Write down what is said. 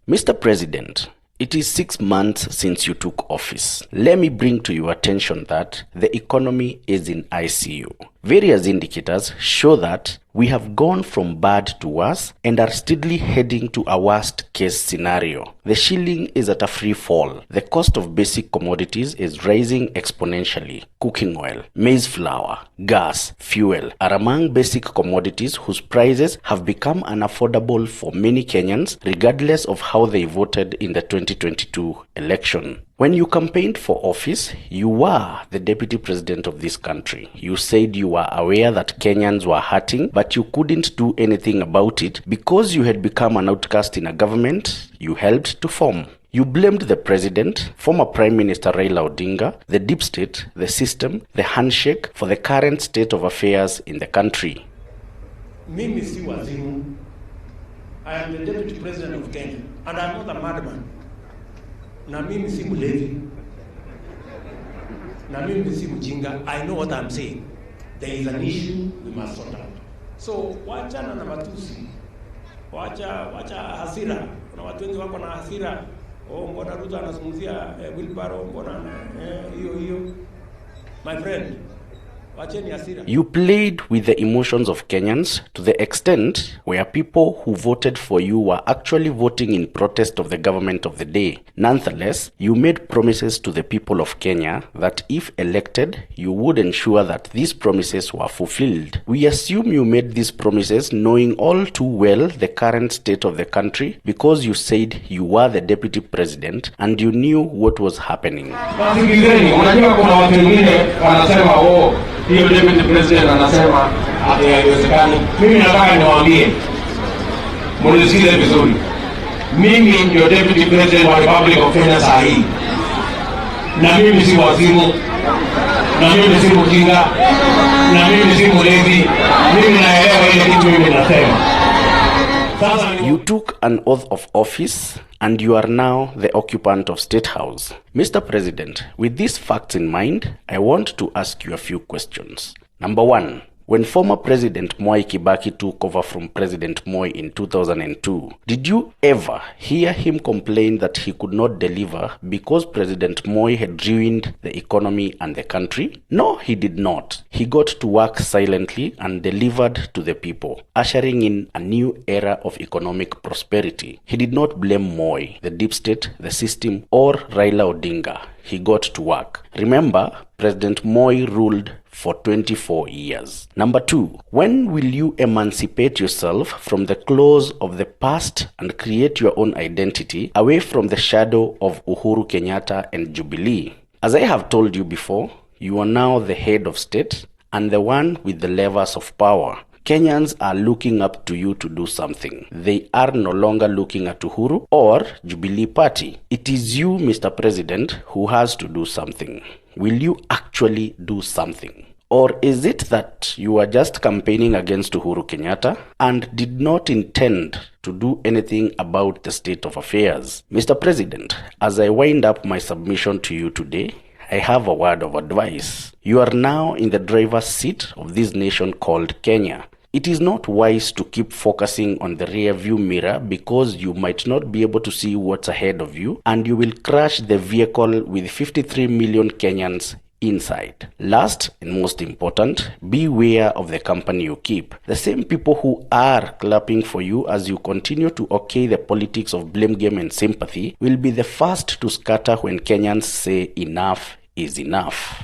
Mr. President, it is 6 months since you took office. Let me bring to your attention that the economy is in ICU. Various indicators show that we have gone from bad to worse and are steadily heading to a worst case scenario. The shilling is at a free fall. The cost of basic commodities is rising exponentially. Cooking oil, maize flour, gas, fuel are among basic commodities whose prices have become unaffordable for many Kenyans regardless of how they voted in the 2022 election. When you campaigned for office, you were the deputy president of this country. You said you were aware that Kenyans were hurting, but you couldn't do anything about it because you had become an outcast in a government you helped to form. You blamed the president, former Prime Minister Raila Odinga, the deep state, the system, the handshake for the current state of affairs in the country. Mimi si wazimu. I am the deputy president of Kenya, and I am not a madman. Na mimi si mlevi. Na mimi si mjinga. I know what I'm saying. There is an issue we must sort out. So wachana na matusi. Wacha hasira. Kuna watu wengi wako na hasira. Mbona Ruto anazungumzia wheelbarrow, mbona hiyo. My friend, you played with the emotions of Kenyans to the extent where people who voted for you were actually voting in protest of the government of the day. Nonetheless, you made promises to the people of Kenya that if elected, you would ensure that these promises were fulfilled. We assume you made these promises knowing all too well the current state of the country because you said you were the deputy president and you knew what was happening. Hiyo deputy president anasema ati haiwezekani. Mimi nataka niwaambie, mnisikize vizuri. Mimi ndio deputy president wa Republic of Kenya saa hii. Na mimi si wazimu. Na mimi si mjinga. Na mimi si mlevi. Mimi naelewa ile kitu mimi nasema. You took an oath of office and you are now the occupant of State House. Mr. President, with these facts in mind, I want to ask you a few questions. Number one, when former President Mwai Kibaki took over from President Moi in 2002, did you ever hear him complain that he could not deliver because President Moi had ruined the economy and the country? No, he did not. He got to work silently and delivered to the people, ushering in a new era of economic prosperity. He did not blame Moi, the deep state, the system, or Raila Odinga. He got to work. Remember, President Moi ruled for 24 years. Number two, when will you emancipate yourself from the claws of the past and create your own identity away from the shadow of Uhuru Kenyatta and Jubilee? As I have told you before, you are now the head of state and the one with the levers of power. Kenyans are looking up to you to do something. They are no longer looking at Uhuru or Jubilee Party. It is you, Mr. President, who has to do something. Will you actually do something? Or is it that you are just campaigning against Uhuru Kenyatta and did not intend to do anything about the state of affairs? Mr. President, as I wind up my submission to you today, I have a word of advice. You are now in the driver's seat of this nation called Kenya. It is not wise to keep focusing on the rear view mirror because you might not be able to see what's ahead of you and you will crash the vehicle with 53 million Kenyans inside. Last and most important, beware of the company you keep. The same people who are clapping for you as you continue to okay the politics of blame game and sympathy will be the first to scatter when Kenyans say enough is enough.